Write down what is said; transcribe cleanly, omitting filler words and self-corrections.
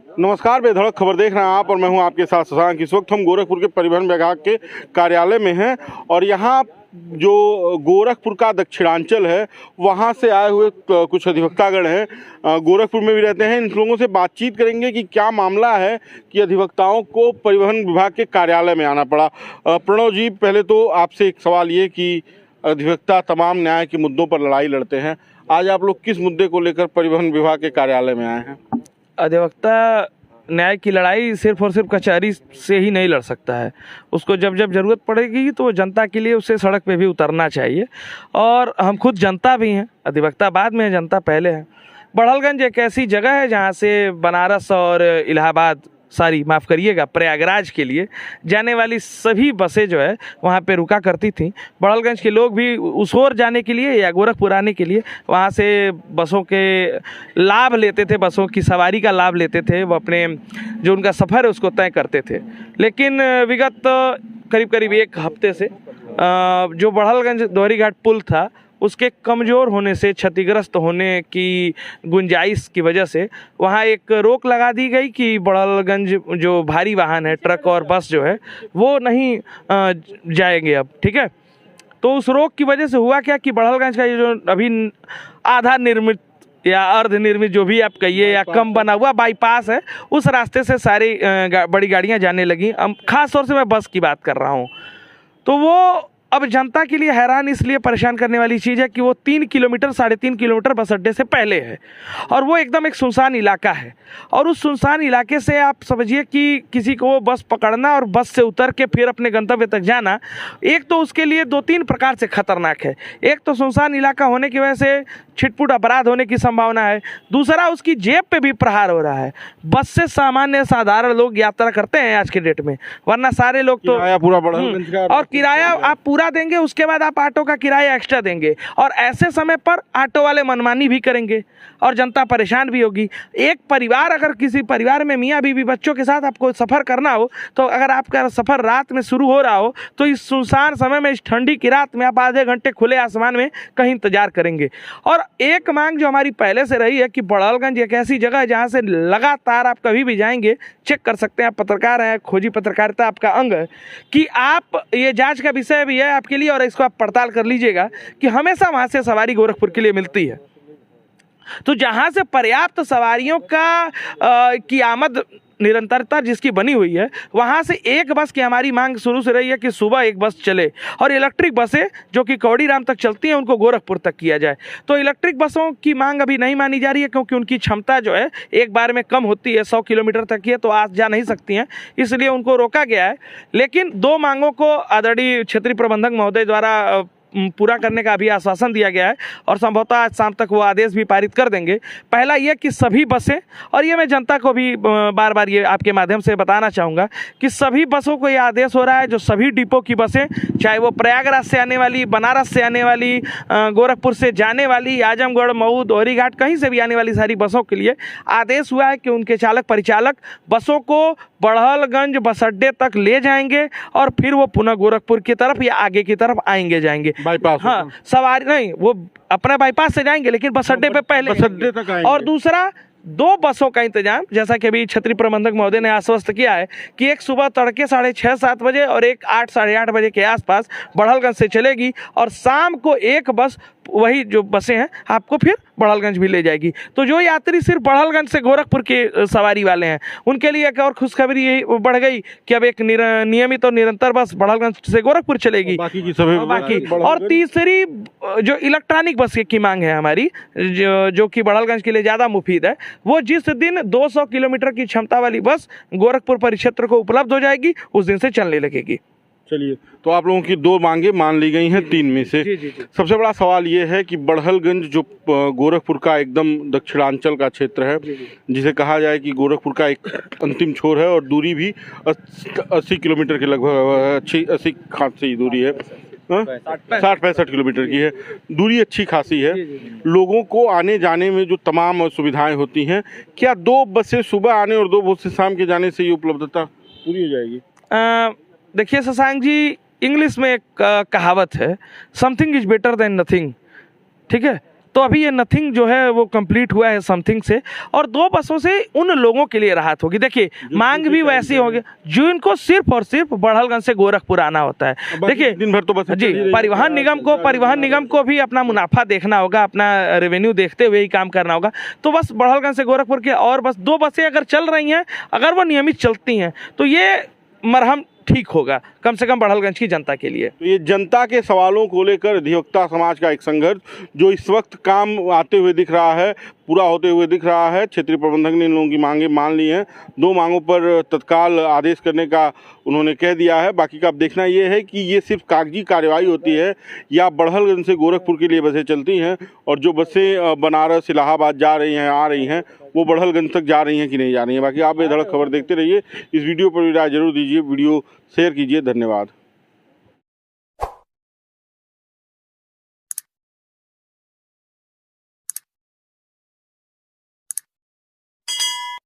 नमस्कार, बेधड़क खबर देख रहे हैं आप और मैं हूं आपके साथ शशांक। इस वक्त हम गोरखपुर के परिवहन विभाग के कार्यालय में हैं और यहां जो गोरखपुर का दक्षिणांचल है वहां से आए हुए कुछ अधिवक्तागण हैं, गोरखपुर में भी रहते हैं। इन लोगों से बातचीत करेंगे कि क्या मामला है कि अधिवक्ताओं को परिवहन विभाग के कार्यालय में आना पड़ा। प्रणव जी, पहले तो आपसे एक सवाल ये कि अधिवक्ता तमाम न्याय के मुद्दों पर लड़ाई लड़ते हैं, आज आप लोग किस मुद्दे को लेकर परिवहन विभाग के कार्यालय में आए हैं? अधिवक्ता न्याय की लड़ाई सिर्फ और सिर्फ कचहरी से ही नहीं लड़ सकता है। उसको जब जब ज़रूरत पड़ेगी तो जनता के लिए उसे सड़क पे भी उतरना चाहिए। और हम खुद जनता भी हैं, अधिवक्ता बाद में है, जनता पहले है। बड़हलगंज एक ऐसी जगह है जहाँ से बनारस और इलाहाबाद, माफ़ करिएगा, प्रयागराज के लिए जाने वाली सभी बसें जो है वहाँ पे रुका करती थी। बड़हलगंज के लोग भी उस ओर जाने के लिए या गोरखपुर आने के लिए वहाँ से बसों के लाभ लेते थे, बसों की सवारी का लाभ लेते थे। वो अपने जो उनका सफ़र है उसको तय करते थे। लेकिन विगत करीब करीब एक हफ्ते से जो बड़हलगंज दोहरीघाट पुल था उसके कमज़ोर होने से, क्षतिग्रस्त होने की गुंजाइश की वजह से वहाँ एक रोक लगा दी गई कि बड़हलगंज जो भारी वाहन है, ट्रक और बस जो है वो नहीं जाएंगे अब। ठीक है, तो उस रोक की वजह से हुआ क्या कि बड़हलगंज का ये जो अभी आधा निर्मित या अर्ध निर्मित जो भी आप कहिए या कम बना हुआ बाईपास है, उस रास्ते से सारी बड़ी गाड़ियाँ जाने लगी। ख़ास तौर से मैं बस की बात कर रहा हूँ। तो वो अब जनता के लिए हैरान, इसलिए परेशान करने वाली चीज़ है कि वो 3 किलोमीटर 3.5 किलोमीटर बस अड्डे से पहले है और वो एकदम एक सुनसान इलाका है। और उस सुनसान इलाके से आप समझिए कि किसी को वो बस पकड़ना और बस से उतर के फिर अपने गंतव्य तक जाना, एक तो उसके लिए 2-3 प्रकार से खतरनाक है। एक तो सुनसान इलाका होने की वजह से छिटपुट अपराध होने की संभावना है, दूसरा उसकी जेब पे भी प्रहार हो रहा है। बस से सामान्य साधारण लोग यात्रा करते हैं आज के डेट में, वरना सारे लोग तो पूरा बड़हलगंज का और किराया आप पूरा देंगे, उसके बाद आप ऑटो का किराया एक्स्ट्रा देंगे और ऐसे समय पर ऑटो वाले मनमानी भी करेंगे और जनता परेशान भी होगी। एक परिवार, अगर किसी परिवार में मियाँ बीवी बच्चों के साथ आपको सफ़र करना हो, तो अगर आपका सफ़र रात में शुरू हो रहा हो तो इस सुनसान समय में, इस ठंडी की रात में आप आधे घंटे खुले आसमान में कहीं इंतजार करेंगे। और एक मांग जो हमारी पहले से रही है कि बड़हलगंज एक ऐसी जगह है जहाँ से लगातार आप कभी भी जाएंगे, चेक कर सकते हैं, आप पत्रकार हैं, खोजी पत्रकारिता आपका अंग है, कि आप, ये जांच का विषय भी है आपके लिए और इसको आप पड़ताल कर लीजिएगा कि हमेशा वहाँ से सवारी गोरखपुर के लिए मिलती है। तो जहाँ से पर्याप्त सवारियों की आमद निरंतरता जिसकी बनी हुई है, वहाँ से एक बस की हमारी मांग शुरू से रही है कि सुबह एक बस चले और इलेक्ट्रिक बसें जो कि कौड़ीराम तक चलती हैं उनको गोरखपुर तक किया जाए। तो इलेक्ट्रिक बसों की मांग अभी नहीं मानी जा रही है क्योंकि उनकी क्षमता जो है एक बार में कम होती है, 100 किलोमीटर तक की है, तो आज जा नहीं सकती हैं, इसलिए उनको रोका गया है। लेकिन 2 मांगों को आदरणीय क्षेत्रीय प्रबंधक महोदय द्वारा पूरा करने का अभी आश्वासन दिया गया है और संभवतः आज शाम तक वो आदेश भी पारित कर देंगे। पहला ये कि सभी बसें, और ये मैं जनता को भी बार बार ये आपके माध्यम से बताना चाहूँगा कि सभी बसों को ये आदेश हो रहा है, जो सभी डिपो की बसें, चाहे वो प्रयागराज से आने वाली, बनारस से आने वाली, गोरखपुर से जाने वाली, आजमगढ़, मऊ, दोहरीघाट, कहीं से भी आने वाली सारी बसों के लिए आदेश हुआ है कि उनके चालक परिचालक बसों को बड़हलगंज बस अड्डे तक ले जाएंगे और फिर वो पुनः गोरखपुर की तरफ या आगे की तरफ आएंगे जाएंगे। बाईपास, हाँ, सवारी नहीं, वो अपना बाईपास से जाएंगे लेकिन बस अड्डे पे पहले बस अड्डे तक आएंगे। और दूसरा, 2 बसों का इंतजाम, जैसा कि अभी क्षेत्रीय प्रबंधक महोदय ने आश्वस्त किया है कि एक सुबह तड़के 6:30-7 बजे और एक 8 साढ़े 8 बजे के आसपास बड़हलगंज से चलेगी और शाम को एक बस, वही जो बसें हैं, आपको फिर बड़हलगंज भी ले जाएगी। तो जो यात्री सिर्फ बड़हलगंज से गोरखपुर के सवारी वाले हैं उनके लिए एक और खुशखबरी यही बढ़ गई कि अब एक नियमित और निरंतर बस बड़हलगंज से गोरखपुर चलेगी। बाकी और तीसरी जो इलेक्ट्रॉनिक बस की मांग है हमारी, जो कि बड़हलगंज के लिए ज़्यादा मुफीद है, वो जिस दिन 200 किलोमीटर की क्षमता वाली बस गोरखपुर परिक्षेत्र को उपलब्ध हो जाएगी उस दिन से चलने लगेगी। चलिए, तो आप लोगों की 2 मांगे मान ली गई हैं 3 में से। जी। सबसे बड़ा सवाल ये है कि बड़हलगंज जो गोरखपुर का एकदम दक्षिणांचल का क्षेत्र है, जिसे कहा जाए कि गोरखपुर का एक अंतिम छोर है और दूरी भी 80 किलोमीटर के लगभग, 80 खासी दूरी है, 60-65 किलोमीटर की है, दूरी अच्छी खासी है। लोगों को आने जाने में जो तमाम सुविधाएं होती हैं, क्या 2 बसें सुबह आने और 2 बसें शाम के जाने से ये उपलब्धता पूरी हो जाएगी? देखिए शशांक जी, इंग्लिश में एक कहावत है, something is better than nothing. ठीक है, तो अभी ये नथिंग जो है वो कंप्लीट हुआ है समथिंग से, और 2 बसों से उन लोगों के लिए राहत होगी। देखिए मांग भी वैसी होगी जो इनको सिर्फ और सिर्फ बड़हलगंज से गोरखपुर आना होता है। देखिए दिन भर तो बस जी, परिवहन निगम को भी अपना मुनाफा देखना होगा, अपना रेवेन्यू देखते हुए ही काम करना होगा। तो बस बड़हलगंज से गोरखपुर के और बस 2 बसें अगर चल रही हैं, अगर वो नियमित चलती हैं तो ये मरहम ठीक होगा, कम से कम बड़हलगंज की जनता के लिए। तो ये जनता के सवालों को लेकर अधिवक्ता समाज का एक संघर्ष जो इस वक्त काम आते हुए दिख रहा है, पूरा होते हुए दिख रहा है। क्षेत्रीय प्रबंधक ने इन लोगों की मांगे मान ली हैं। 2 मांगों पर तत्काल आदेश करने का उन्होंने कह दिया है। बाकी का अब देखना ये है कि ये सिर्फ कागजी कार्रवाई होती है या बड़हलगंज से गोरखपुर के लिए बसें चलती हैं, और जो बसें बनारस इलाहाबाद जा रही हैं, आ रही हैं, वो बड़हलगंज तक जा रही हैं कि नहीं जा रही हैं। बाकी आप बेधड़क खबर देखते रहिए। इस वीडियो पर भी राय जरूर दीजिए, वीडियो शेयर कीजिए। धन्यवाद।